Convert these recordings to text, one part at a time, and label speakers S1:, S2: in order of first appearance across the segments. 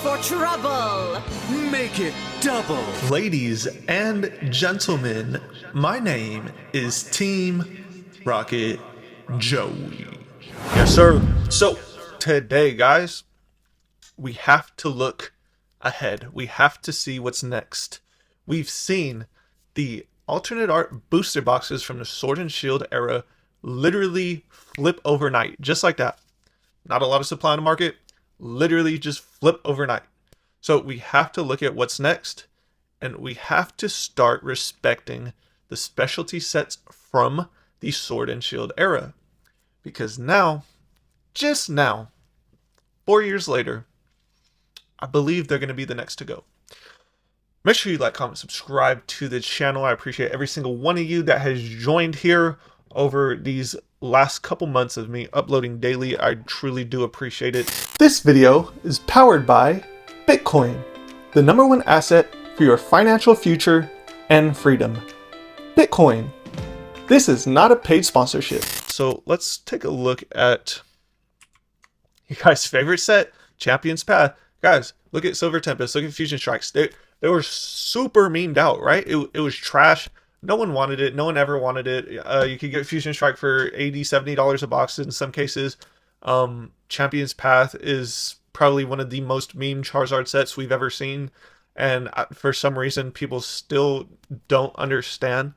S1: for trouble.
S2: Make it double.
S3: Ladies and gentlemen, my name is Team Rocket Joey. Yes, sir. So, today, guys, we have to look ahead. We have to see what's next. We've seen the alternate art booster boxes from the Sword and Shield era literally flip overnight, just like that. Not a lot of supply on the market, literally just flip overnight. So we have to look at what's next, and we have to start respecting the specialty sets from the Sword and Shield era. Because now, just now, 4 years later, I believe they're going to be the next to go. Make sure you like, comment, subscribe to the channel. I appreciate every single one of you that has joined here over these last couple months of me uploading daily. I truly do appreciate it. This video is powered by Bitcoin, the #1 asset for your financial future and freedom. Bitcoin. This is not a paid sponsorship. So let's take a look at you guys' favorite set, Champion's Path. Guys, look at Silver Tempest, look at Fusion Strikes. They were super memed out, right? It was trash. No one wanted it. No one ever wanted it. You could get Fusion Strike for $80, $70 a box in some cases. Champion's Path is probably one of the most meme Charizard sets we've ever seen. And for some reason, people still don't understand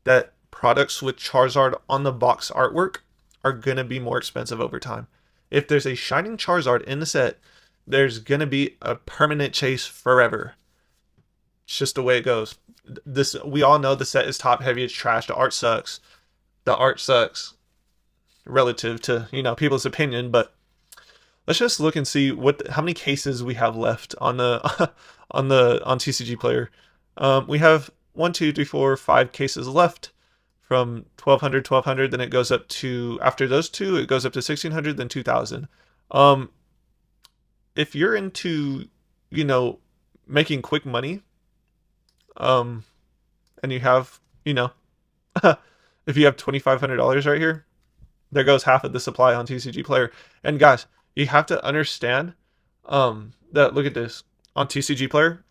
S3: that products with Charizard on the box artwork are going to be more expensive over time. If there's a Shining Charizard in the set, there's going to be a permanent chase forever. It's just the way it goes. We all know the set is top heavy, it's trash, the art sucks. The art sucks relative to, people's opinion, but let's just look and see how many cases we have left on the on TCG Player. We have 1, 2, 3, 4, 5 cases left from 1200, then it goes up to, after those two, it goes up to 1600, then 2000. If you're into, making quick money, and you have, if you have $2,500 right here, there goes half of the supply on TCG Player. And guys, you have to understand, that, look at this, on TCG Player,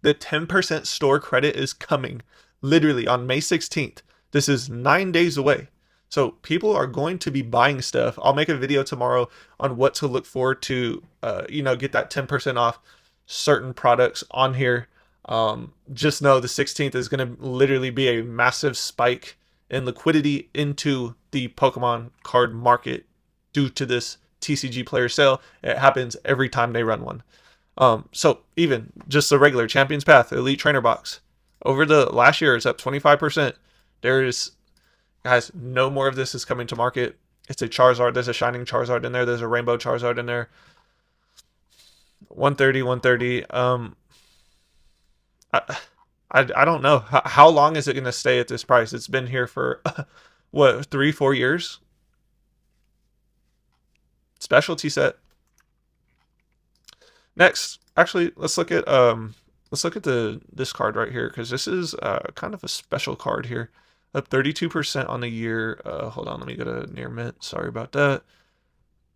S3: the 10% store credit is coming literally on May 16th. This is 9 days away. So people are going to be buying stuff. I'll make a video tomorrow on what to look for to, get that 10% off certain products on here. Just know the 16th is going to literally be a massive spike in liquidity into the Pokemon card market due to this TCG Player sale. It happens every time they run one. So even just the regular Champion's Path Elite Trainer box over the last year, it's up 25%. There's, guys, no more of this is coming to market. It's a Charizard. There's a Shining Charizard in there. There's a Rainbow Charizard in there. 130. I don't know. How long is it going to stay at this price? It's been here for, what, 3-4 years? Specialty set. Next, actually, let's look at this card right here, because this is kind of a special card here. Up 32% on the year. Hold on, let me go to near mint. Sorry about that.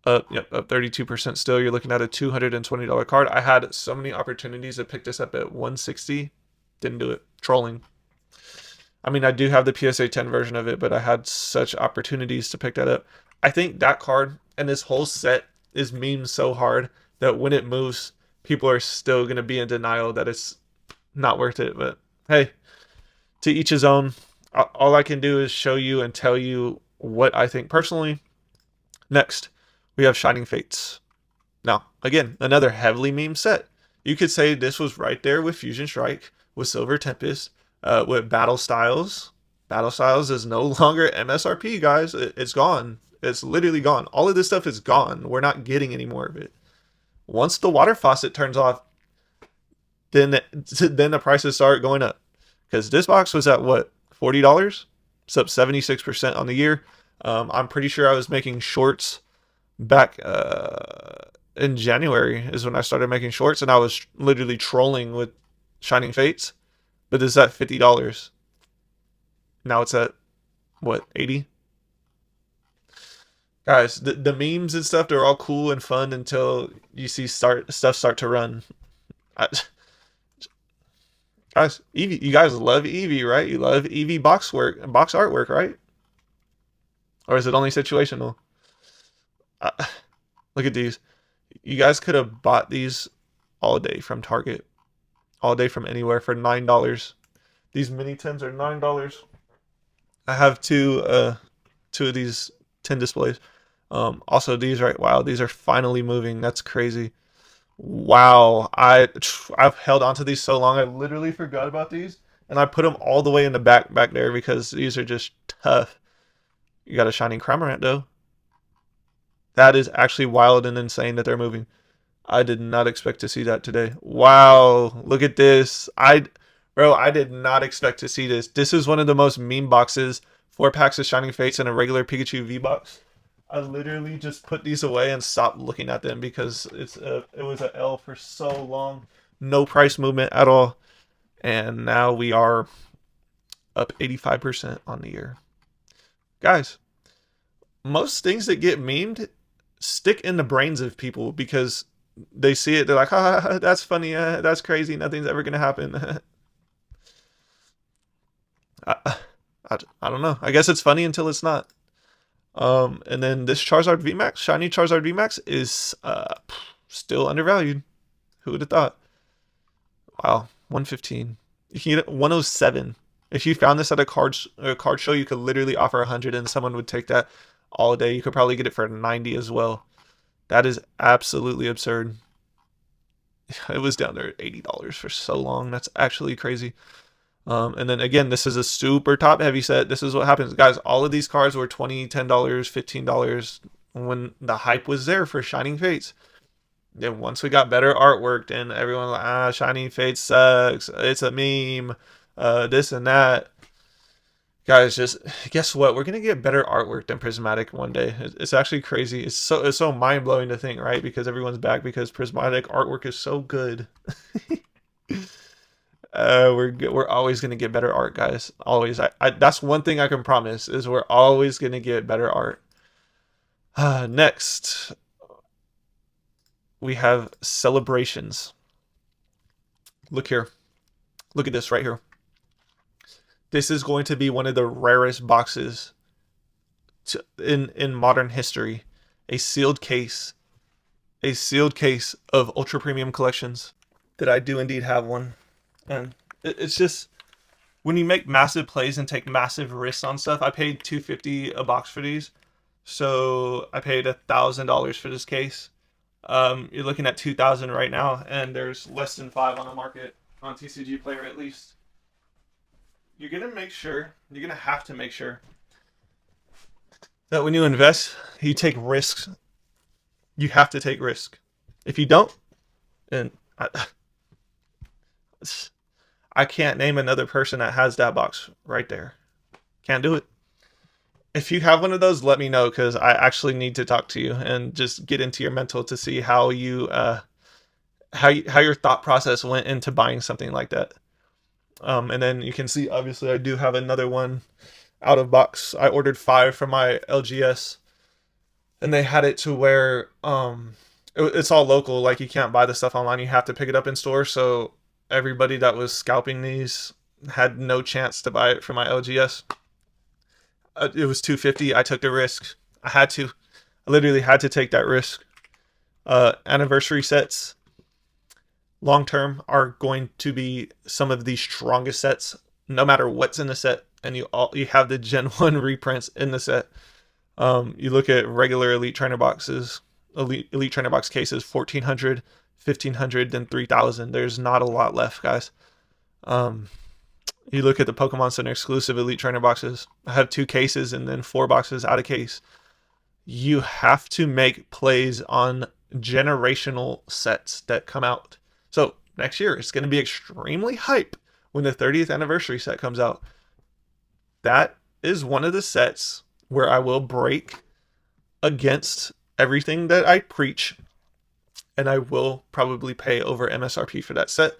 S3: Up 32% still. You're looking at a $220 card. I had so many opportunities to pick this up at 160. Didn't do it. Trolling. I mean, I do have the PSA 10 version of it, but I had such opportunities to pick that up. I think that card and this whole set is memed so hard that when it moves, people are still going to be in denial that it's not worth it. But hey, to each his own. All I can do is show you and tell you what I think personally. Next, we have Shining Fates. Now, again, another heavily meme set. You could say this was right there with Fusion Strike, with Silver Tempest, with Battle Styles. Battle Styles is no longer MSRP, guys. It's gone. It's literally gone. All of this stuff is gone. We're not getting any more of it. Once the water faucet turns off, then the prices start going up. Because this box was at what? $40? It's up 76% on the year. I'm pretty sure I was making shorts back in January is when I started making shorts, and I was literally trolling with Shining Fates. But this is at $50. Now it's at what, 80? Guys, the memes and stuff, they're all cool and fun until you see stuff start to run. I, guys, Eevee, you guys love Eevee, right? You love Eevee box artwork, right? Or is it only situational? Uh, Look at these. You guys could have bought these all day from Target, all day from anywhere for $9. These mini tins are $9. I have two of these tin displays. Also these right. Wow, these are finally moving. That's crazy. Wow, I've held onto these so long. I literally forgot about these, and I put them all the way in the back there because these are just tough. You got a shining Cramorant though. That is actually wild and insane that they're moving. I did not expect to see that today. Wow, look at this. Bro, I did not expect to see this. This is one of the most meme boxes. 4 packs of Shining Fates and a regular Pikachu V box. I literally just put these away and stopped looking at them because it was a L for so long. No price movement at all. And now we are up 85% on the year. Guys, most things that get memed stick in the brains of people because they see it, they're like, ah, that's funny, that's crazy, nothing's ever gonna happen. I, I don't know. I guess it's funny until it's not. And then this Charizard VMAX, shiny Charizard VMAX, is still undervalued. Who would have thought? Wow, 115. You can get it 107. If you found this at a card show, you could literally offer 100 and someone would take that all day. You could probably get it for 90 as well. That is absolutely absurd. It was down there at $80 for so long. That's actually crazy. And then again, this is a super top heavy set. This is what happens, guys. All of these cards were $20, $10, $15 when the hype was there for Shining Fates. Then once we got better artwork, then everyone was like, Shining Fates sucks. It's a meme. This and that. Guys, just guess what? We're gonna get better artwork than Prismatic one day. It's actually crazy. It's so mind blowing to think, right? Because everyone's back because Prismatic artwork is so good. We're always gonna get better art, guys. Always. That's one thing I can promise is we're always gonna get better art. Next, we have celebrations. Look here. Look at this right here. This is going to be one of the rarest boxes in modern history. A sealed case of ultra premium collections. That I do indeed have one, and it's just when you make massive plays and take massive risks on stuff. I paid $250 a box for these, so I paid $1,000 for this case. You're looking at 2,000 right now, and there's less than 5 on the market on TCG Player at least. You're gonna have to make sure that when you invest, you take risks. You have to take risk. If you don't, then I can't name another person that has that box right there. Can't do it. If you have one of those, let me know because I actually need to talk to you and just get into your mental to see how how your thought process went into buying something like that. And then you can see, obviously, I do have another one out of box. I ordered 5 from my LGS, and they had it to where it's all local. Like you can't buy the stuff online; you have to pick it up in store. So everybody that was scalping these had no chance to buy it from my LGS. It was $250. I took the risk. I had to. I literally had to take that risk. Anniversary sets long term are going to be some of the strongest sets, no matter what's in the set. And you have the Gen 1 reprints in the set. You look at regular Elite Trainer boxes, Elite Trainer box cases, 1,400, 1,500, then 3,000. There's not a lot left, guys. You look at the Pokemon Center exclusive Elite Trainer boxes. I have 2 cases and then 4 boxes out of case. You have to make plays on generational sets that come out. So next year, it's going to be extremely hype when the 30th anniversary set comes out. That is one of the sets where I will break against everything that I preach, and I will probably pay over MSRP for that set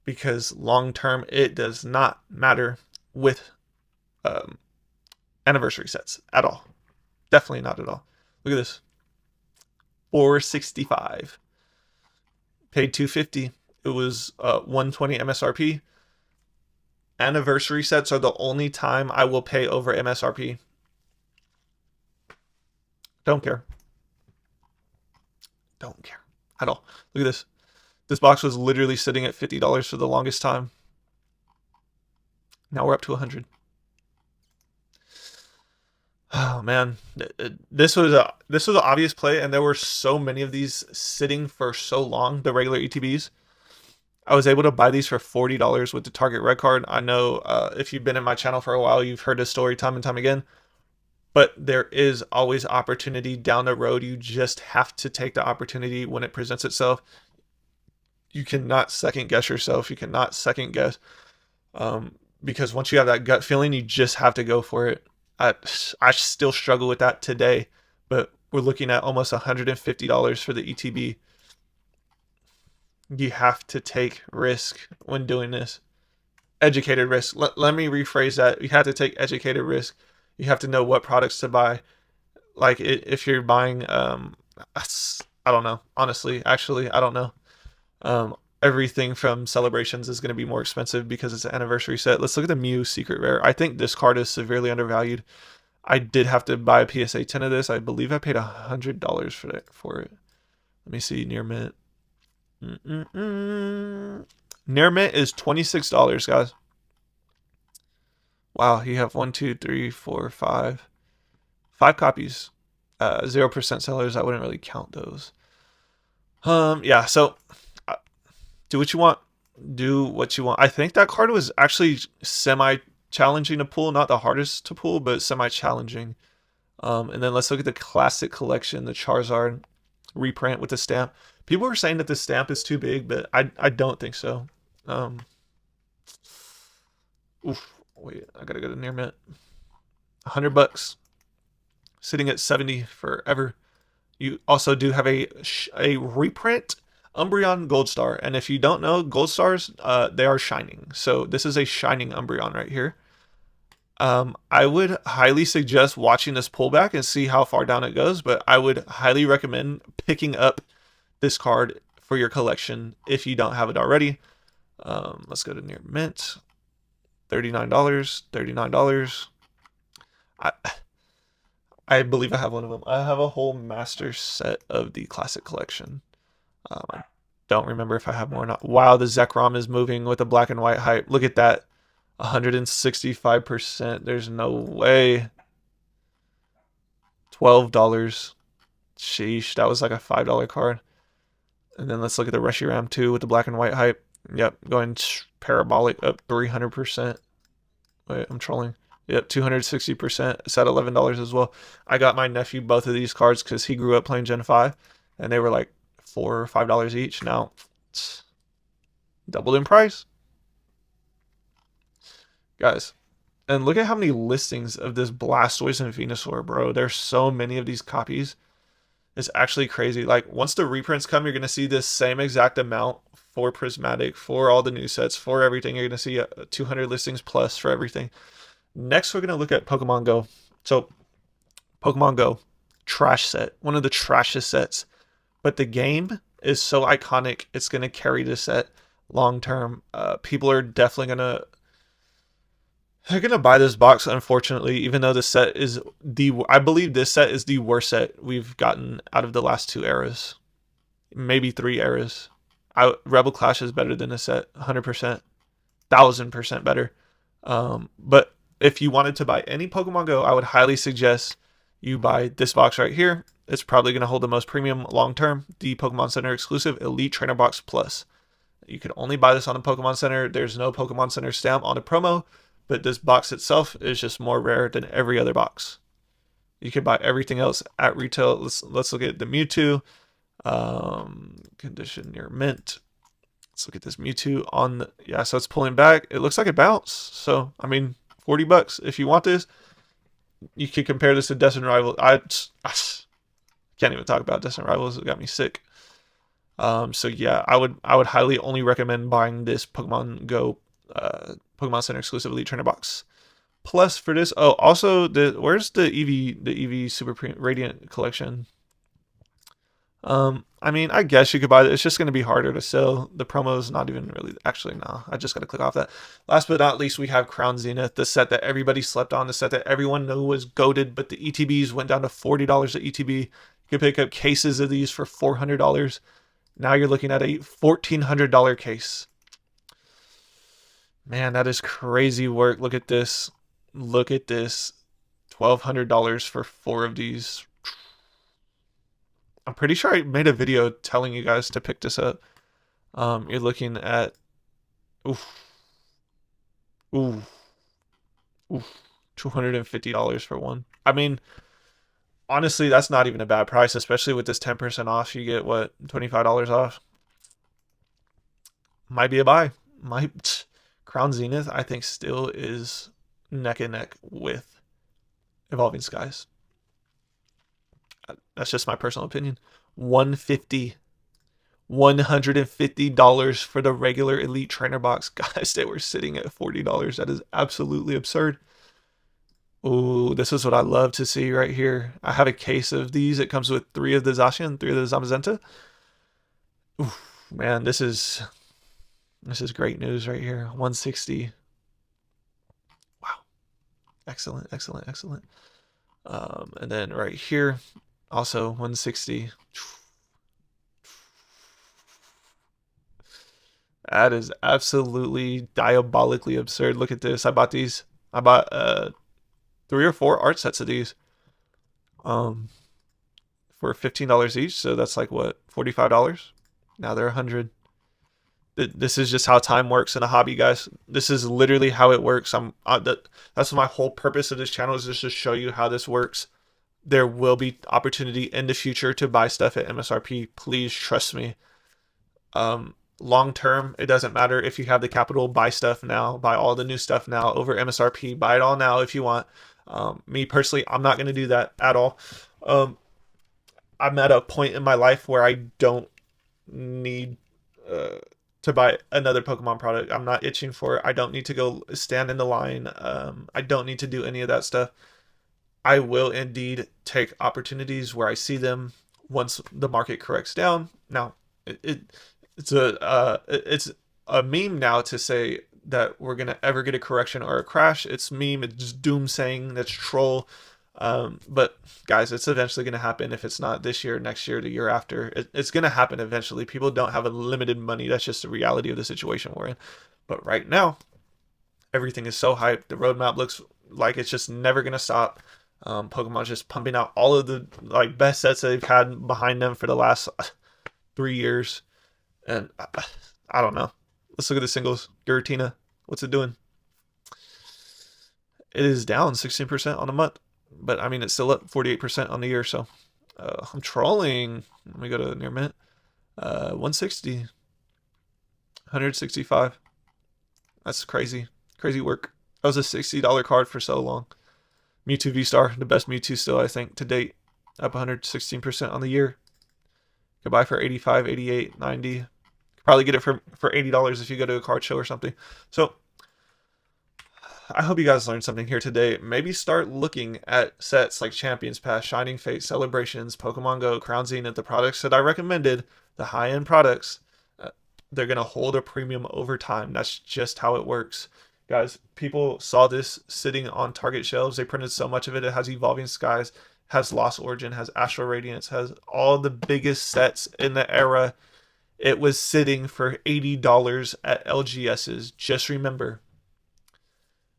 S3: because long term it does not matter with anniversary sets at all. Definitely not at all. Look at this. $465. Paid $250. It was $120 MSRP. Anniversary sets are the only time I will pay over MSRP. Don't care. Don't care at all. Look at this. This box was literally sitting at $50 for the longest time. Now we're up to 100. Oh man, this was an obvious play, and there were so many of these sitting for so long. The regular ETBs, I was able to buy these for $40 with the Target Red Card. I know if you've been in my channel for a while, you've heard this story time and time again. But there is always opportunity down the road. You just have to take the opportunity when it presents itself. You cannot second guess yourself. You cannot second guess. Because once you have that gut feeling, you just have to go for it. I still struggle with that today, but we're looking at almost $150 for the ETB. You have to take risk when doing this. Educated risk. Let me rephrase that. You have to take educated risk. You have to know what products to buy. Like if you're buying, I don't know. Honestly, actually, I don't know. Everything from Celebrations is going to be more expensive because it's an anniversary set. Let's look at the Mew Secret Rare. I think this card is severely undervalued. I did have to buy a PSA 10 of this. I believe I paid $100 for it. Let me see, near mint. Near mint is $26, guys. Wow, you have 1, 2, 3, 4, 5 copies. 0% sellers. I wouldn't really count those. Yeah, so do what you want. Do what you want. I think that card was actually semi-challenging to pull. Not the hardest to pull, but semi-challenging. And then let's look at the classic collection, the Charizard reprint with the stamp. People were saying that the stamp is too big, but I don't think so. Wait, I gotta go to near mint. $100. Sitting at 70 forever. You also do have a reprint Umbreon Gold Star, and if you don't know, Gold Stars, they are shining. So this is a shining Umbreon right here. I would highly suggest watching this pullback and see how far down it goes, but I would highly recommend picking up this card for your collection if you don't have it already. Let's go to near mint. $39, $39. I believe I have one of them. I have a whole master set of the classic collection. I don't remember if I have more or not. Wow, the Zekrom is moving with the black and white hype. Look at that. 165%. There's no way. $12. Sheesh, that was like a $5 card. And then let's look at the Reshiram 2 with the black and white hype. Yep, going parabolic up 300%. Wait, I'm trolling. Yep, 260%. It's at $11 as well. I got my nephew both of these cards because he grew up playing Gen 5. And they were like $4 or $5 each. Now it's doubled in price, guys. And look at how many listings of this Blastoise and Venusaur, bro. There's so many of these copies. It's actually crazy. Like once the reprints come, you're gonna see this same exact amount for Prismatic, for all the new sets, for everything. You're gonna see 200 listings plus for everything. Next, we're gonna look at Pokemon Go. So Pokemon Go, trash set, one of the trashiest sets. But the game is so iconic, it's going to carry this set long term. People are definitely they're going to buy this box, unfortunately, even though the set is I believe this set is the worst set we've gotten out of the last 2 eras. Maybe 3 eras. Rebel Clash is better than this set, 100%. 1000% better. But if you wanted to buy any Pokemon Go, I would highly suggest you buy this box right here. It's probably going to hold the most premium long term, the Pokemon Center exclusive Elite Trainer Box Plus. You can only buy this on the Pokemon Center. There's no Pokemon Center stamp on the promo, but this box itself is just more rare than every other box. You can buy everything else at retail. Let's look at the Mewtwo. Condition near mint. Let's look at this Mewtwo on the, yeah, so it's pulling back. It looks like it bounced. So, I mean, $40 if you want this. You could compare this to Destined Rivals. I can't even talk about Destined Rivals. It got me sick. So yeah, I would highly only recommend buying this Pokemon Go Pokemon Center exclusive Elite Trainer Box plus for this. Oh, also where's the EV Super Radiant collection? I mean, I guess you could buy it. It's just going to be harder to sell. The promo is not even really, actually, no. I just got to click off that. Last but not least, we have Crown Zenith, the set that everybody slept on, the set that everyone knew was goated, but the ETBs went down to $40 at ETB. You could pick up cases of these for $400. Now you're looking at a $1,400 case. Man, that is crazy work. Look at this. Look at this. $1,200 for 4 of these. I'm pretty sure I made a video telling you guys to pick this up. You're looking at $250 for one. I mean, honestly, that's not even a bad price, especially with this 10% off. You get what, $25 off? Might be a buy. Crown Zenith, I think, still is neck and neck with Evolving Skies. That's just my personal opinion. $150 for the regular Elite Trainer box. Guys, they were sitting at $40. That is absolutely absurd. Ooh, this is what I love to see right here. I have a case of these. It comes with 3 of the Zacian, 3 of the Zamazenta. Ooh, man, this is great news right here. 160. Wow. Excellent, excellent, excellent. And then right here, also 160. That is absolutely diabolically absurd. Look at this. I bought these. I bought 3 or 4 art sets of these for $15 each. So that's like what, $45? Now they're $100. This is just how time works in a hobby, guys. This is literally how it works. That's my whole purpose of this channel, is just to show you how this works. There will be opportunity in the future to buy stuff at MSRP. Please trust me. Long term, it doesn't matter if you have the capital. Buy stuff now. Buy all the new stuff now over MSRP. Buy it all now if you want. Me personally, I'm not going to do that at all. I'm at a point in my life where I don't need to buy another Pokemon product. I'm not itching for it. I don't need to go stand in the line. I don't need to do any of that stuff. I will indeed take opportunities where I see them once the market corrects down. Now, it's a meme now to say that we're gonna ever get a correction or a crash. It's meme. It's doomsaying. That's troll. But guys, it's eventually gonna happen. If it's not this year, next year, the year after, it's gonna happen eventually. People don't have unlimited money. That's just the reality of the situation we're in. But right now, everything is so hyped. The roadmap looks like it's just never gonna stop. Pokemon's just pumping out all of the best sets that they've had behind them for the last 3 years. And I don't know. Let's look at the singles. Giratina, what's it doing? It is down 16% on the month. But, I mean, it's still up 48% on the year. So, I'm trolling. Let me go to near mint. 160. 165. That's crazy. Crazy work. That was a $60 card for so long. Mewtwo V-Star, the best Mewtwo still, I think, to date. Up 116% on the year. Could buy for 85, 88, 90. Could probably get it for $80 if you go to a card show or something. So, I hope you guys learned something here today. Maybe start looking at sets like Champions Pass, Shining Fate, Celebrations, Pokemon Go, Crown Zenith, the products that I recommended, the high-end products. They're going to hold a premium over time. That's just how it works. Guys, people saw this sitting on Target shelves. They printed so much of it. It has Evolving Skies, has Lost Origin, has Astral Radiance, has all the biggest sets in the era. It was sitting for $80 at LGS's. Just remember,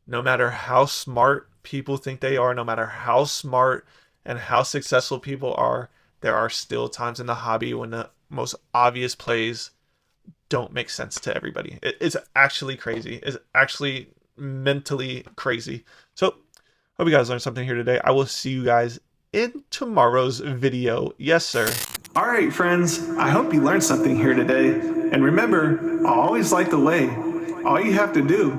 S3: no matter how smart people think they are, no matter how smart and how successful people are, there are still times in the hobby when the most obvious plays don't make sense to everybody. It's actually crazy. It's actually mentally crazy. So, hope you guys learned something here today. I will see you guys in tomorrow's video. Yes, sir.
S2: All right, friends. I hope you learned something here today. And remember, I always like the way. All you have to do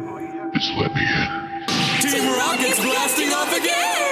S1: is let me in.
S4: Team Rocket's blasting off again!